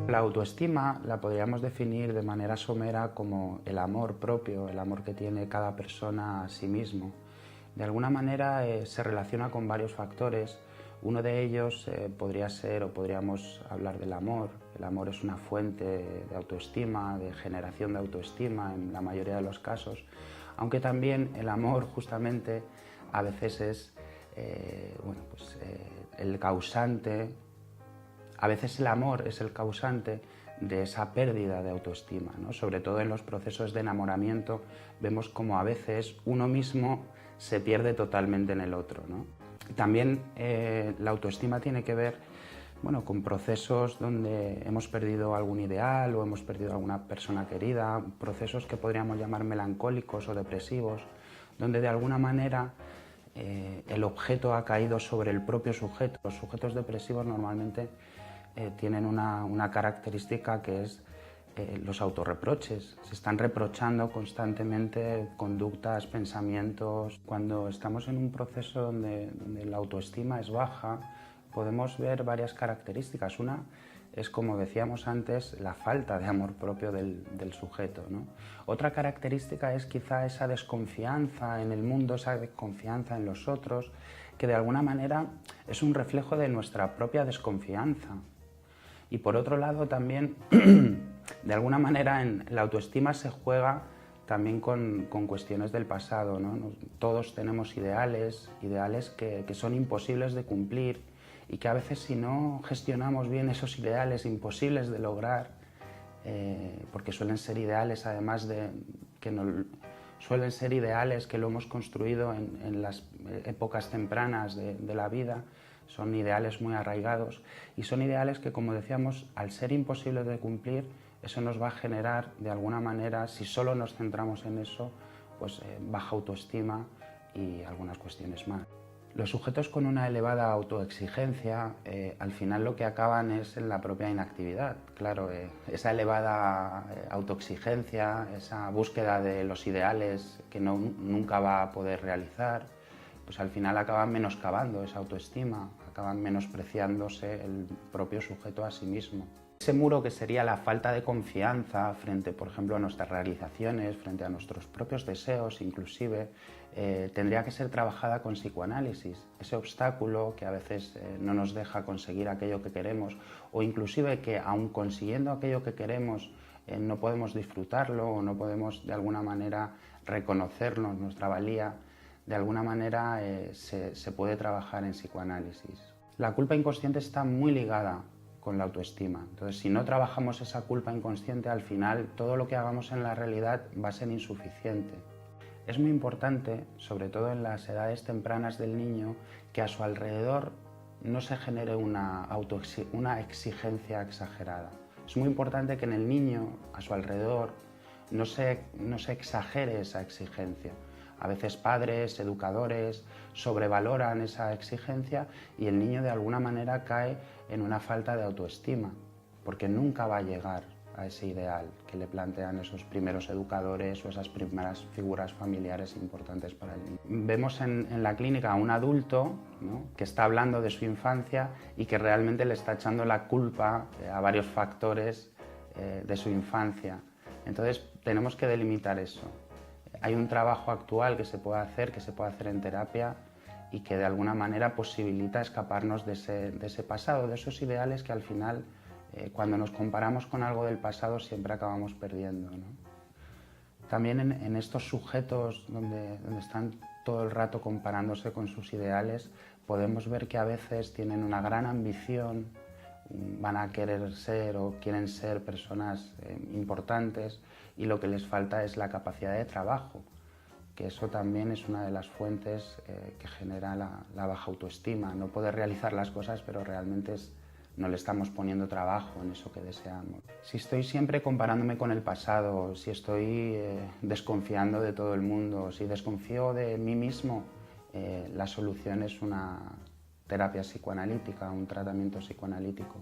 La autoestima la podríamos definir de manera somera como el amor propio, el amor que tiene cada persona a sí mismo. De alguna manera se relaciona con varios factores. Uno de ellos podría ser, o podríamos hablar del amor. El amor es una fuente de autoestima, de generación de autoestima en la mayoría de los casos, aunque también el amor justamente a veces es el causante. A veces el amor es el causante de esa pérdida de autoestima, ¿no? Sobre todo en los procesos de enamoramiento vemos como a veces uno mismo se pierde totalmente en el otro, ¿no? También la autoestima tiene que ver con procesos donde hemos perdido algún ideal o hemos perdido alguna persona querida, procesos que podríamos llamar melancólicos o depresivos, donde de alguna manera el objeto ha caído sobre el propio sujeto. Los sujetos depresivos normalmente tienen una característica que es los autorreproches. Se están reprochando constantemente conductas, pensamientos. Cuando estamos en un proceso donde la autoestima es baja, podemos ver varias características. Una es, como decíamos antes, la falta de amor propio del sujeto, ¿no? Otra característica es quizá esa desconfianza en el mundo, esa desconfianza en los otros, que de alguna manera es un reflejo de nuestra propia desconfianza. Y por otro lado también, de alguna manera, en la autoestima se juega también con cuestiones del pasado, ¿no? Todos tenemos ideales que son imposibles de cumplir y que a veces, si no gestionamos bien esos ideales imposibles de lograr, porque suelen ser ideales además suelen ser ideales que lo hemos construido en las épocas tempranas de la vida. Son ideales muy arraigados y son ideales que, como decíamos, al ser imposibles de cumplir, eso nos va a generar, de alguna manera, si solo nos centramos en eso, pues baja autoestima y algunas cuestiones más. Los sujetos con una elevada autoexigencia, al final lo que acaban es en la propia inactividad. Claro, esa elevada autoexigencia, esa búsqueda de los ideales que nunca va a poder realizar, pues al final acaban menoscabando esa autoestima, acaban menospreciándose el propio sujeto a sí mismo. Ese muro que sería la falta de confianza frente, por ejemplo, a nuestras realizaciones, frente a nuestros propios deseos, inclusive, tendría que ser trabajada con psicoanálisis. Ese obstáculo que a veces no nos deja conseguir aquello que queremos, o inclusive que, aun consiguiendo aquello que queremos, no podemos disfrutarlo o no podemos de alguna manera reconocernos nuestra valía. De alguna manera se puede trabajar en psicoanálisis. La culpa inconsciente está muy ligada con la autoestima. Entonces, si no trabajamos esa culpa inconsciente, al final todo lo que hagamos en la realidad va a ser insuficiente. Es muy importante, sobre todo en las edades tempranas del niño, que a su alrededor no se genere una exigencia exagerada. Es muy importante que en el niño, a su alrededor, no se exagere esa exigencia. A veces padres, educadores, sobrevaloran esa exigencia y el niño de alguna manera cae en una falta de autoestima, porque nunca va a llegar a ese ideal que le plantean esos primeros educadores o esas primeras figuras familiares importantes para el niño. Vemos en la clínica a un adulto, ¿no?, que está hablando de su infancia y que realmente le está echando la culpa a varios factores de su infancia. Entonces tenemos que delimitar eso. Hay un trabajo actual que se puede hacer en terapia y que de alguna manera posibilita escaparnos de ese pasado, de esos ideales que al final, cuando nos comparamos con algo del pasado, siempre acabamos perdiendo, ¿no? También en estos sujetos donde están todo el rato comparándose con sus ideales, podemos ver que a veces tienen una gran ambición, van a querer ser o quieren ser personas importantes y lo que les falta es la capacidad de trabajo, que eso también es una de las fuentes que genera la baja autoestima. No poder realizar las cosas, pero realmente no le estamos poniendo trabajo en eso que deseamos. Si estoy siempre comparándome con el pasado, si estoy desconfiando de todo el mundo, si desconfío de mí mismo, la solución es una terapia psicoanalítica, un tratamiento psicoanalítico.